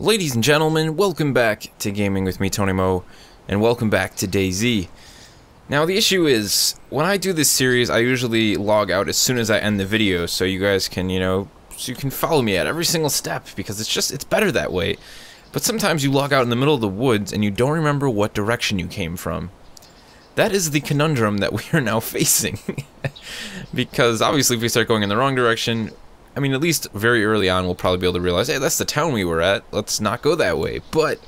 Ladies and gentlemen, welcome back to Gaming with me, Tony Mo, and welcome back to DayZ. Now, the issue is, when I do this series, I usually log out as soon as I end the video, so you guys can, so you can follow me at every single step, because it's better that way. But sometimes you log out in the middle of the woods, and you don't remember what direction you came from. That is the conundrum that we are now facing. Because, obviously, if we start going in the wrong direction, I mean, at least very early on, we'll probably be able to realize, hey, that's the town we were at. Let's not go that way. But,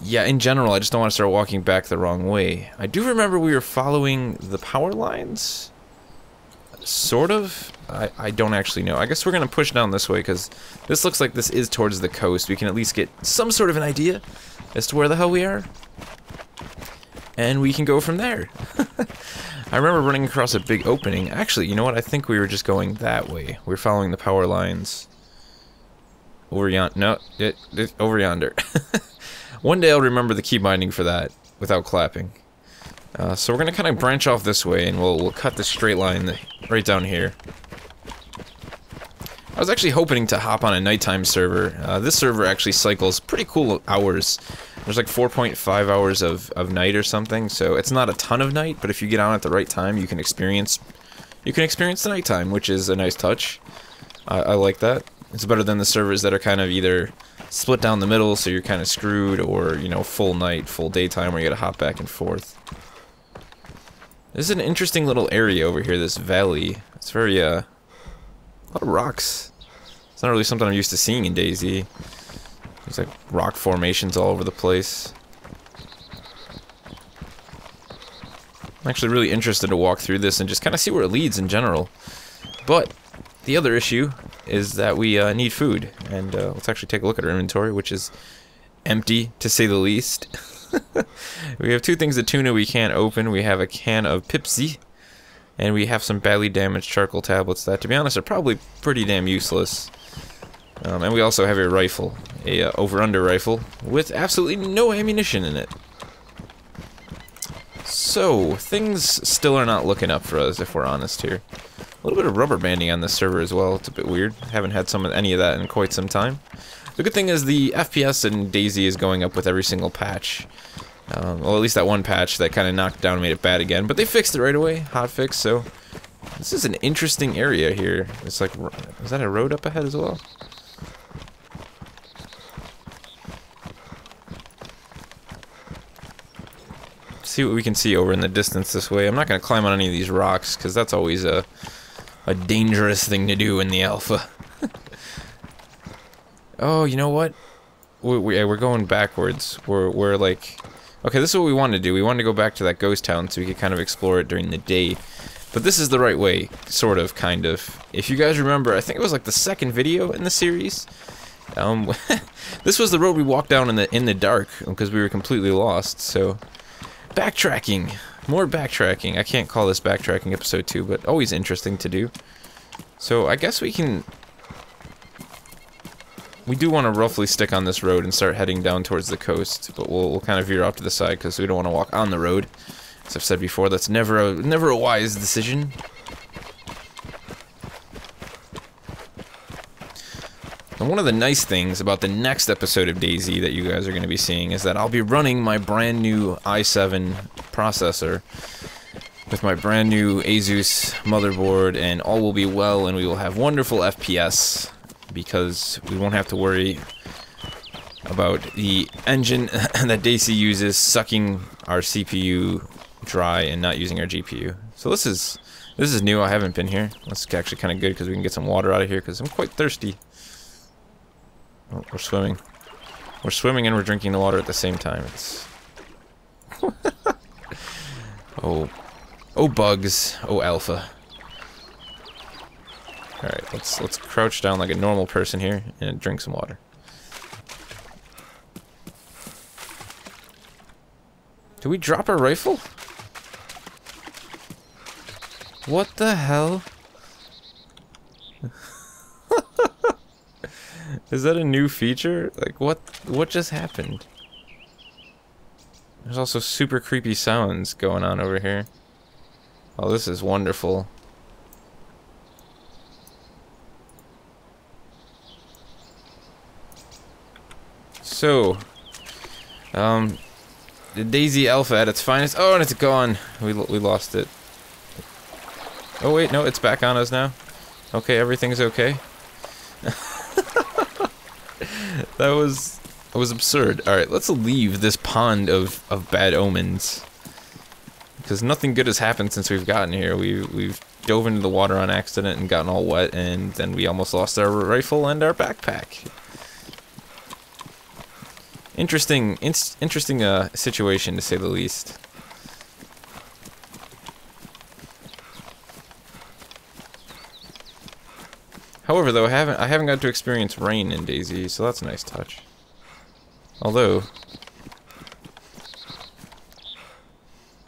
yeah, in general, I just don't want to start walking back the wrong way. I do remember we were following the power lines. Sort of. I don't actually know. I guess we're going to push down this way, because this looks like this is towards the coast. We can at least get some sort of an idea as to where the hell we are. And we can go from there. I remember running across a big opening. Actually, you know what? I think we were just going that way. We were following the power lines. Over yonder. No, over yonder. One day I'll remember the key binding for that without clapping. So we're going to kind of branch off this way, and we'll cut the straight line right down here. I was actually hoping to hop on a nighttime server. This server actually cycles pretty cool hours. There's like 4.5 hours of night or something, so it's not a ton of night, but if you get on at the right time, you can experience the nighttime, which is a nice touch. I like that. It's better than the servers that are kind of either split down the middle, so you're kind of screwed, or, you know, full night, full daytime, where you gotta hop back and forth. This is an interesting little area over here, this valley. It's very, a lot of rocks. It's not really something I'm used to seeing in DayZ. There's like rock formations all over the place. I'm actually really interested to walk through this and just kind of see where it leads in general. But the other issue is that we need food. And let's actually take a look at our inventory, which is empty, to say the least. We have two things of tuna we can't open. We have a can of Pepsi, and we have some badly damaged charcoal tablets that, to be honest, are probably pretty damn useless. And we also have a rifle, a over-under rifle, with absolutely no ammunition in it. So, things still are not looking up for us, if we're honest here. A little bit of rubber banding on this server as well. It's a bit weird. Haven't had any of that in quite some time. The good thing is the FPS in DayZ is going up with every single patch. Well, at least that one patch that kind of knocked down and made it bad again. But they fixed it right away. Hot fix, so this is an interesting area here. It's like, is that a road up ahead as well? See what we can see over in the distance this way. I'm not going to climb on any of these rocks, because that's always a dangerous thing to do in the alpha. Oh, you know what? We're going backwards. We're like... Okay, this is what we wanted to do. We wanted to go back to that ghost town so we could kind of explore it during the day. But this is the right way, sort of, kind of. If you guys remember, I think it was like the second video in the series. This was the road we walked down in the dark, because we were completely lost, so... Backtracking! More backtracking. I can't call this backtracking episode 2, but always interesting to do. So, I guess we can... We do want to roughly stick on this road and start heading down towards the coast, but we'll kind of veer off to the side because we don't want to walk on the road. As I've said before, that's never a wise decision. And one of the nice things about the next episode of DayZ that you guys are going to be seeing is that I'll be running my brand new i7 processor with my brand new Asus motherboard, and all will be well, and we will have wonderful FPS. Because we won't have to worry about the engine that DayZ uses sucking our CPU dry and not using our GPU. So this is new. I haven't been here. That's actually kind of good because we can get some water out of here because I'm quite thirsty. Oh, we're swimming. We're swimming and we're drinking the water at the same time. It's oh bugs. Oh alpha. Alright, let's crouch down like a normal person here and drink some water. Did we drop our rifle? What the hell? Is that a new feature? Like, what just happened? There's also super creepy sounds going on over here. Oh, this is wonderful. So, the DayZ Alpha at its finest. Oh, and it's gone. We lost it. Oh wait, no, it's back on us now. Okay, everything's okay. That was absurd. All right, let's leave this pond of bad omens, because nothing good has happened since we've gotten here. We've dove into the water on accident and gotten all wet, and then we almost lost our rifle and our backpack. Interesting situation, to say the least. However, though, I haven't got to experience rain in DayZ, so that's a nice touch. Although,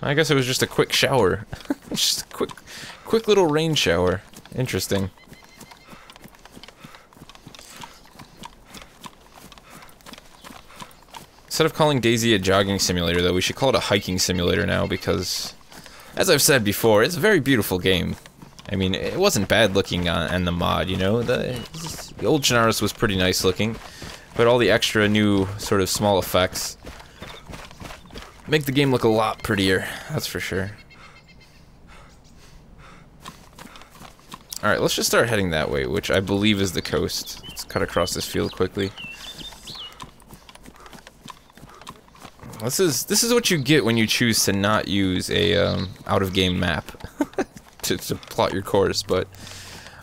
I guess it was just a quick shower. Just a quick little rain shower. Interesting. Instead of calling DayZ a jogging simulator, though, we should call it a hiking simulator now, because, as I've said before, it's a very beautiful game. I mean, it wasn't bad looking on the mod, you know? The old Chernarus was pretty nice looking, but all the extra new sort of small effects make the game look a lot prettier, that's for sure. Alright, let's just start heading that way, which I believe is the coast. Let's cut across this field quickly. This is what you get when you choose to not use a out-of-game map to plot your course, but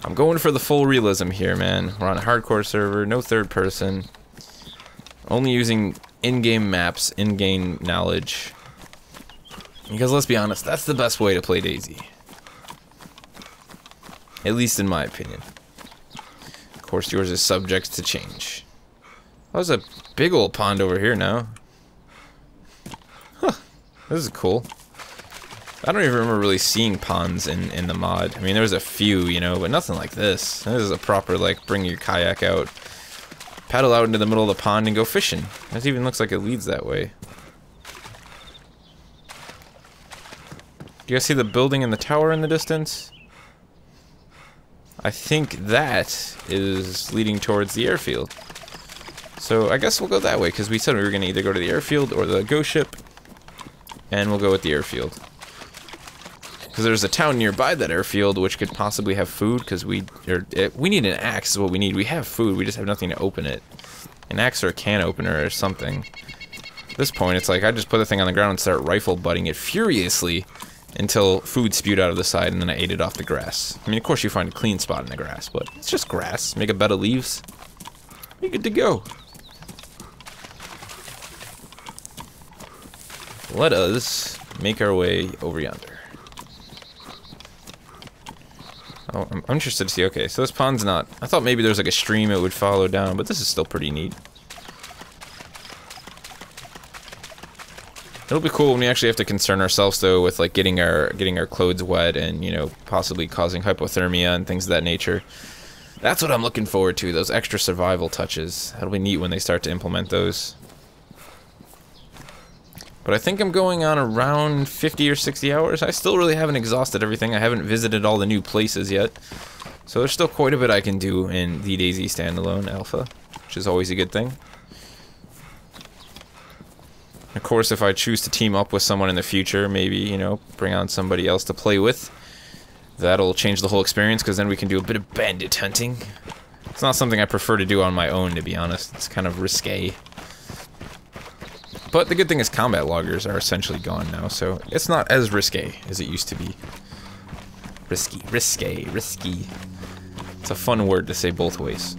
I'm going for the full realism here, man. We're on a hardcore server, no third person, only using in-game maps, in-game knowledge, because let's be honest, that's the best way to play DayZ. At least in my opinion. Of course, yours is subject to change. Oh, there's a big old pond over here now. Huh, this is cool. I don't even remember really seeing ponds in the mod. I mean, there was a few, you know, but nothing like this. This is a proper, like, bring your kayak out, paddle out into the middle of the pond and go fishing. It even looks like it leads that way. Do you guys see the building and the tower in the distance? I think that is leading towards the airfield. So I guess we'll go that way, because we said we were going to either go to the airfield or the ghost ship, and we'll go with the airfield. Because there's a town nearby that airfield which could possibly have food, because we need an axe is what we need. We have food, we just have nothing to open it. An axe or a can opener or something. At this point, it's like I just put the thing on the ground and start rifle butting it furiously until food spewed out of the side, and then I ate it off the grass. I mean, of course you find a clean spot in the grass, but it's just grass. Make a bed of leaves. You're good to go. Let us make our way over yonder. Oh, I'm interested to see. Okay, so this pond's not... I thought maybe there's like a stream it would follow down, but this is still pretty neat. It'll be cool when we actually have to concern ourselves, though, with like getting our clothes wet and, you know, possibly causing hypothermia and things of that nature. That's what I'm looking forward to, those extra survival touches. That'll be neat when they start to implement those. But I think I'm going on around 50 or 60 hours. I still really haven't exhausted everything. I haven't visited all the new places yet. So there's still quite a bit I can do in the DayZ Standalone Alpha, which is always a good thing. Of course, if I choose to team up with someone in the future, maybe, you know, bring on somebody else to play with, that'll change the whole experience, because then we can do a bit of bandit hunting. It's not something I prefer to do on my own, to be honest. It's kind of risque. But the good thing is combat loggers are essentially gone now, so it's not as risque as it used to be. Risky. It's a fun word to say both ways.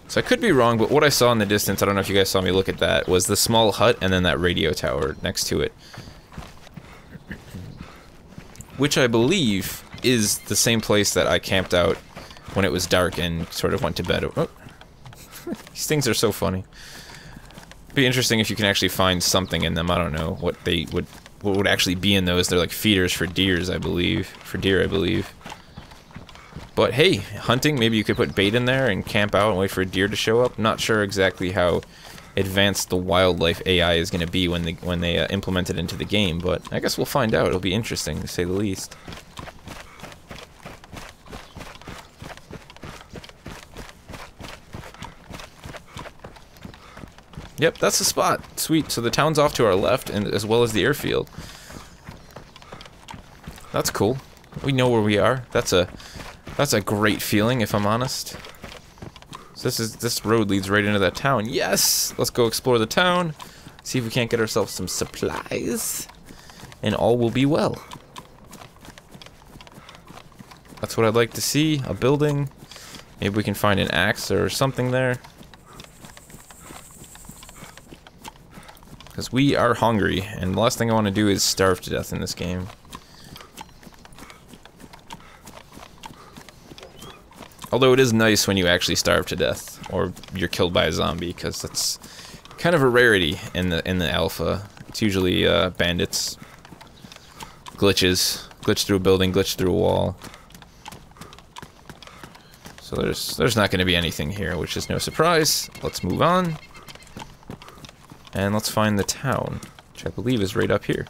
So I could be wrong, but what I saw in the distance, I don't know if you guys saw me look at that, was the small hut and then that radio tower next to it. Which I believe is the same place that I camped out when it was dark and sort of went to bed. Oh. These things are so funny. It'd be interesting if you can actually find something in them. I don't know what would actually be in those. They're like feeders for deer, I believe. But hey, hunting, maybe you could put bait in there and camp out and wait for a deer to show up. Not sure exactly how advanced the wildlife AI is going to be when they implement it into the game, but I guess we'll find out. It'll be interesting, to say the least. Yep, that's the spot. Sweet. So the town's off to our left, and as well as the airfield. That's cool. We know where we are. That's a great feeling, if I'm honest. So this road leads right into that town. Yes! Let's go explore the town. See if we can't get ourselves some supplies. And all will be well. That's what I'd like to see. A building. Maybe we can find an axe or something there. Because we are hungry, and the last thing I want to do is starve to death in this game. Although it is nice when you actually starve to death, or you're killed by a zombie, because that's kind of a rarity in the alpha. It's usually bandits, glitches, glitch through a building, glitch through a wall. So there's not going to be anything here, which is no surprise. Let's move on. And let's find the town, which I believe is right up here.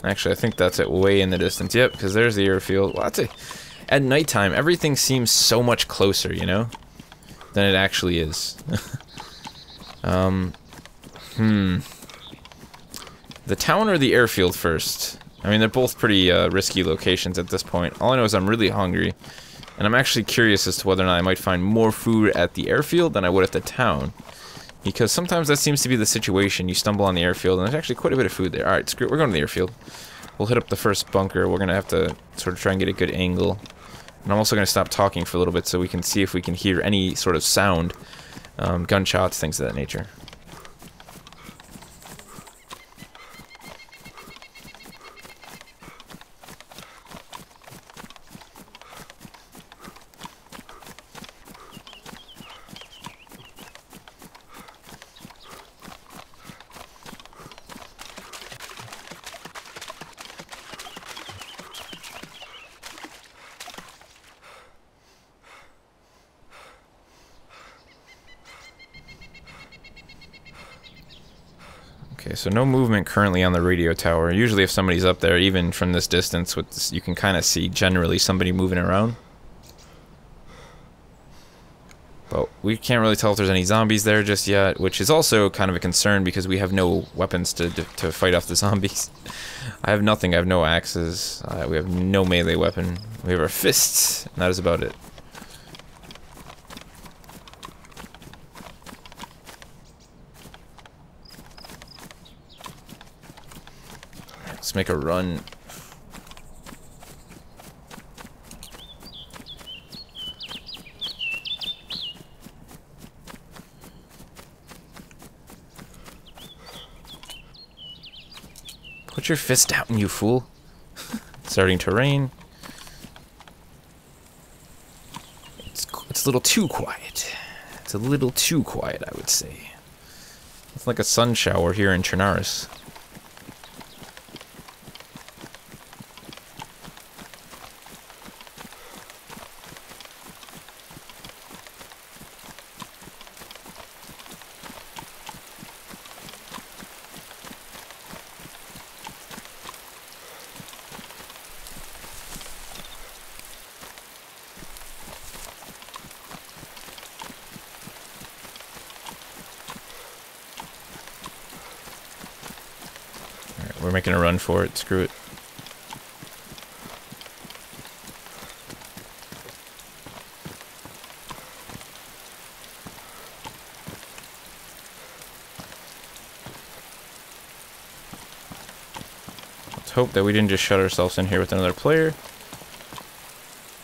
Actually, I think that's it way in the distance. Yep, because there's the airfield. Well, at nighttime, everything seems so much closer, you know, than it actually is. The town or the airfield first? I mean, they're both pretty risky locations at this point. All I know is I'm really hungry, and I'm actually curious as to whether or not I might find more food at the airfield than I would at the town. Because sometimes that seems to be the situation. You stumble on the airfield, and there's actually quite a bit of food there. Alright, screw it. We're going to the airfield. We'll hit up the first bunker. We're going to have to sort of try and get a good angle. And I'm also going to stop talking for a little bit so we can see if we can hear any sort of sound. Gunshots, things of that nature. Okay, so no movement currently on the radio tower. Usually if somebody's up there, even from this distance, with this, you can kind of see generally somebody moving around. But we can't really tell if there's any zombies there just yet, which is also kind of a concern because we have no weapons to fight off the zombies. I have nothing. I have no axes. We have no melee weapon. We have our fists, and that is about it. Let's make a run. Put your fist down, you fool. It's starting to rain. It's a little too quiet. It's a little too quiet, I would say. It's like a sun shower here in Chernarus. We're making a run for it. Screw it. Let's hope that we didn't just shut ourselves in here with another player.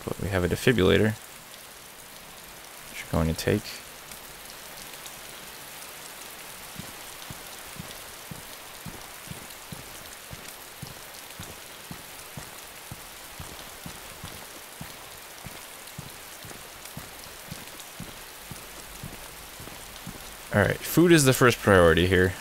But we have a defibrillator, which we're going to take. Alright, food is the first priority here.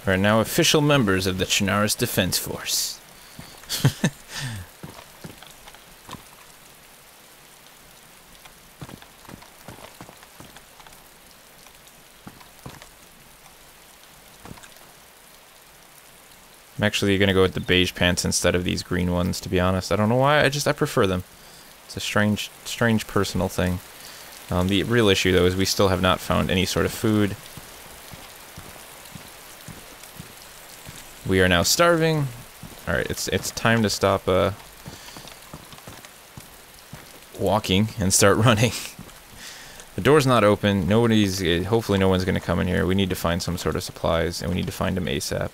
We are now official members of the Chernarus Defense Force. I'm actually gonna go with the beige pants instead of these green ones, to be honest. I don't know why, I prefer them. It's a strange personal thing. The real issue, though, is we still have not found any sort of food. We are now starving. Alright, it's time to stop, walking and start running. The door's not open. Hopefully no one's gonna come in here. We need to find some sort of supplies, and we need to find them ASAP.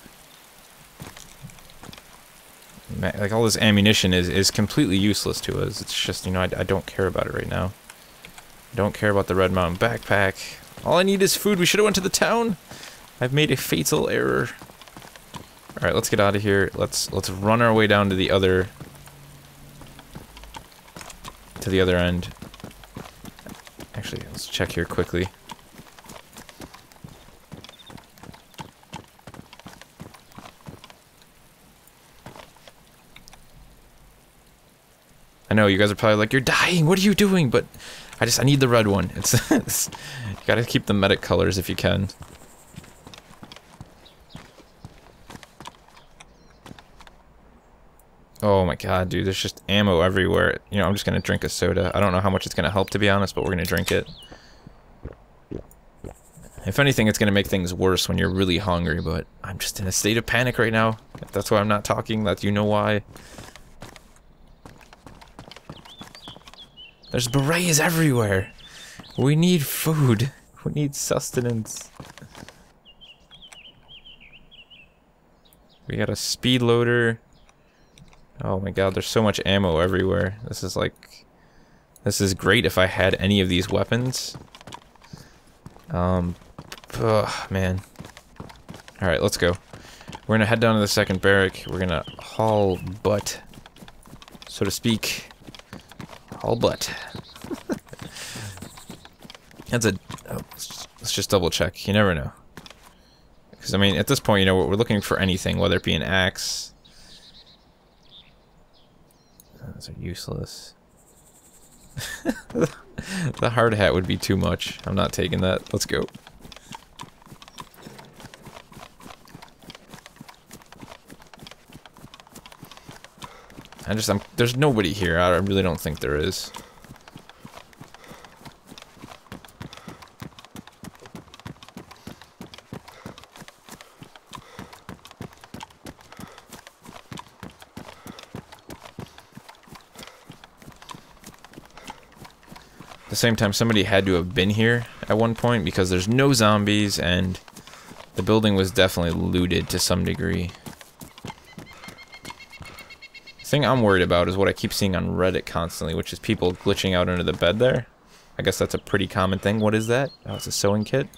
Like, all this ammunition is completely useless to us. It's just, you know, I don't care about it right now. I don't care about the Red Mountain backpack. All I need is food. We should have went to the town. I've made a fatal error. Alright, let's get out of here. Let's run our way down to the other end. Actually, let's check here quickly. I know, you guys are probably like, you're dying, what are you doing? But I need the red one. You gotta keep the medic colors if you can. Oh my god, dude, there's just ammo everywhere. You know, I'm just gonna drink a soda. I don't know how much it's gonna help, to be honest, but we're gonna drink it. If anything, it's gonna make things worse when you're really hungry, but I'm just in a state of panic right now. If that's why I'm not talking, that you know why. There's berets everywhere. We need food. We need sustenance. We got a speed loader. Oh my god, there's so much ammo everywhere. This is great if I had any of these weapons. Ugh, man. Alright, let's go. We're gonna head down to the second barrack. We're gonna haul butt, so to speak. All but. That's a... Oh, let's just double check. You never know. Because, I mean, at this point, you know, we're looking for anything, whether it be an axe. Those are useless. The hard hat would be too much. I'm not taking that. Let's go. There's nobody here. I really don't think there is. At the same time, somebody had to have been here at one point because there's no zombies and the building was definitely looted to some degree. The thing I'm worried about is what I keep seeing on Reddit constantly, which is people glitching out under the bed there. I guess that's a pretty common thing. What is that? Oh, it's a sewing kit.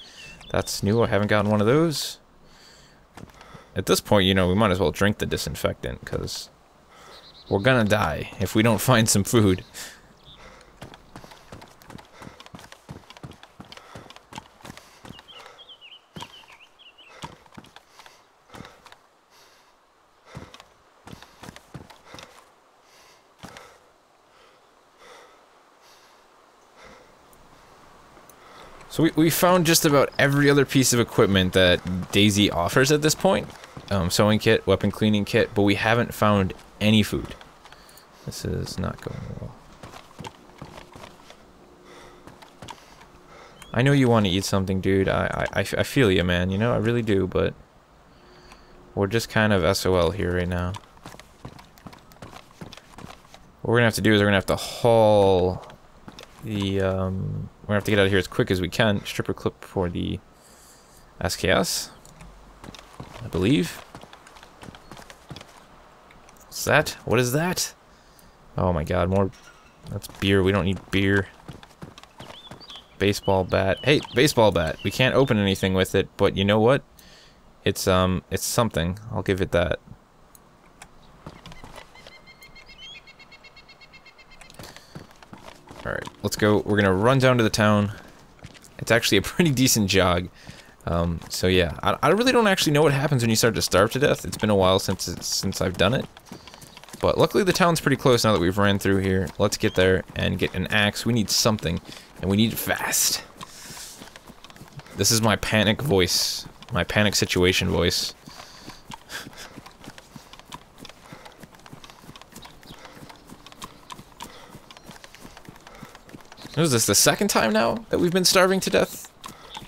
That's new. I haven't gotten one of those. At this point, you know, we might as well drink the disinfectant, because we're gonna die if we don't find some food. So we found just about every other piece of equipment that DayZ offers at this point. Sewing kit, weapon cleaning kit, but we haven't found any food. This is not going well. I know you want to eat something, dude. I feel you, man. You know, I really do, but we're just kind of SOL here right now. What we're gonna have to do is we're gonna have to haul the, we're gonna have to get out of here as quick as we can. Stripper clip for the SKS, I believe. What's that? What is that? Oh my god, more. That's beer. We don't need beer. Baseball bat. Hey, baseball bat. We can't open anything with it, but you know what? It's something. I'll give it that. Alright, let's go. We're gonna run down to the town. It's actually a pretty decent jog. So yeah, I really don't actually know what happens when you start to starve to death. It's been a while since I've done it. But luckily the town's pretty close now that we've ran through here. Let's get there and get an axe. We need something, and we need it fast. This is my panic voice. My panic situation voice. What is this, the second time now that we've been starving to death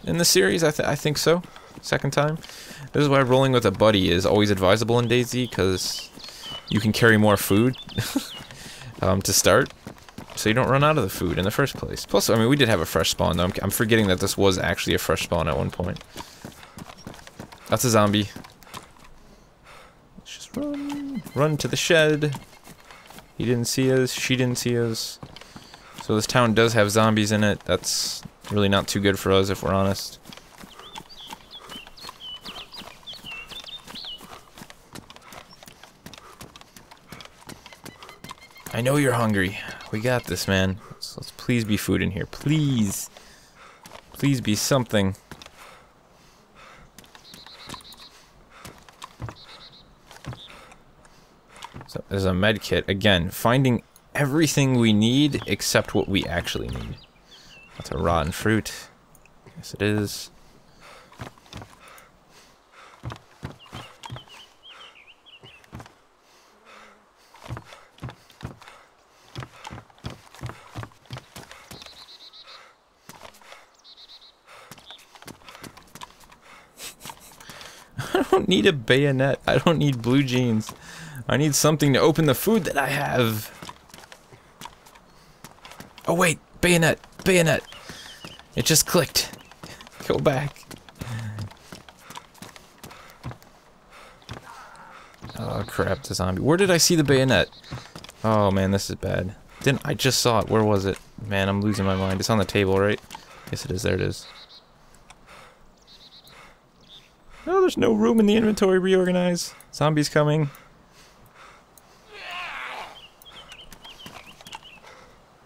in this series? I think so. Second time. This is why rolling with a buddy is always advisable in DayZ, because you can carry more food to start, so you don't run out of the food in the first place. Plus, I mean, we did have a fresh spawn, though. I'm forgetting that this was actually a fresh spawn at one point. That's a zombie. Let's just run. Run to the shed. He didn't see us. She didn't see us. So this town does have zombies in it. That's really not too good for us, if we're honest. I know you're hungry. We got this, man. Let's please be food in here. Please. Please be something. So there's a med kit. Again, finding everything we need except what we actually need. That's a rotten fruit. Yes, it is. I don't need a bayonet. I don't need blue jeans. I need something to open the food that I have. Oh wait, bayonet, bayonet. It just clicked. Go back. Oh crap, the zombie. Where did I see the bayonet? Oh man, this is bad. I just saw it. Where was it? Man, I'm losing my mind. It's on the table, right? Yes, it is. There it is. No, there's no room in the inventory. Reorganize. Zombies coming.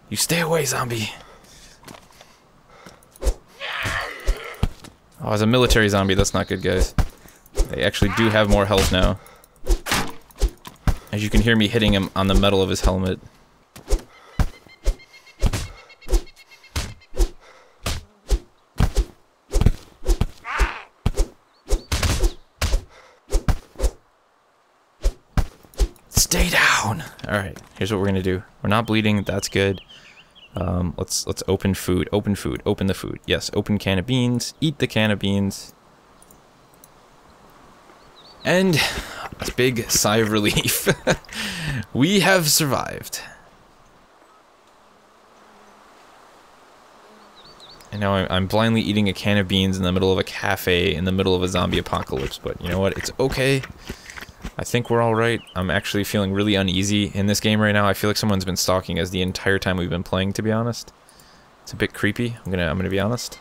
You stay away, zombie. Oh, it's a military zombie. That's not good, guys. They actually do have more health now. As you can hear me hitting him on the metal of his helmet. Stay down! Alright, here's what we're gonna do. We're not bleeding, that's good. Let's open food. Open food. Open the food. Yes, open can of beans. Eat the can of beans. And a big sigh of relief. We have survived. And now I'm blindly eating a can of beans in the middle of a cafe in the middle of a zombie apocalypse, but you know what? It's okay. I think we're alright. I'm actually feeling really uneasy in this game right now. I feel like someone's been stalking us the entire time we've been playing, to be honest. It's a bit creepy. I'm gonna be honest.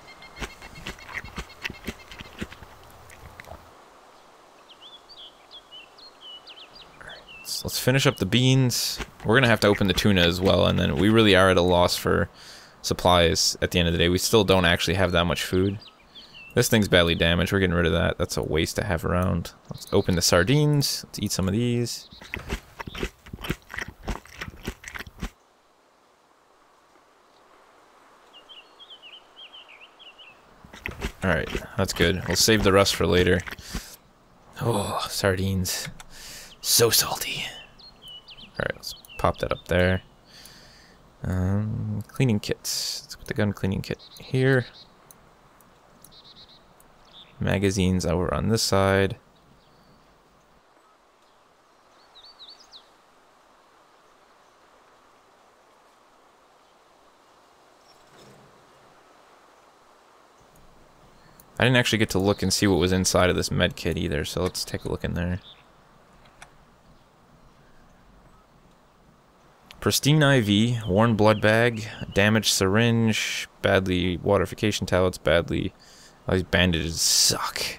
Alright, let's finish up the beans. We're gonna have to open the tuna as well, and then we really are at a loss for supplies at the end of the day. We still don't actually have that much food. This thing's badly damaged. We're getting rid of that. That's a waste to have around. Let's open the sardines. Let's eat some of these. Alright, that's good. We'll save the rest for later. Oh, sardines. So salty. Alright, let's pop that up there. Cleaning kits. Let's put the gun cleaning kit here. Magazines over on this side. I didn't actually get to look and see what was inside of this med kit either, so let's take a look in there. Pristine IV, worn blood bag, damaged syringe, badly waterification tablets, badly... All these bandages suck.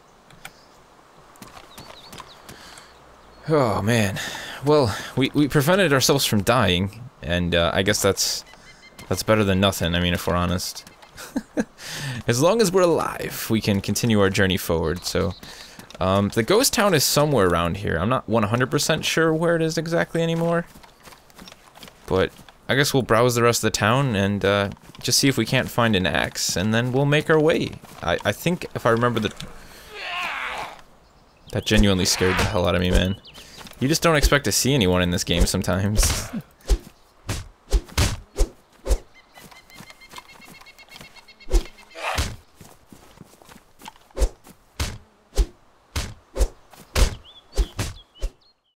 Oh man. Well, we prevented ourselves from dying, and I guess that's better than nothing. I mean, if we're honest. As long as we're alive, we can continue our journey forward. So, the ghost town is somewhere around here. I'm not 100% sure where it is exactly anymore. But I guess we'll browse the rest of the town and just see if we can't find an axe, and then we'll make our way. I think if I remember the... That genuinely scared the hell out of me, man. You just don't expect to see anyone in this game sometimes.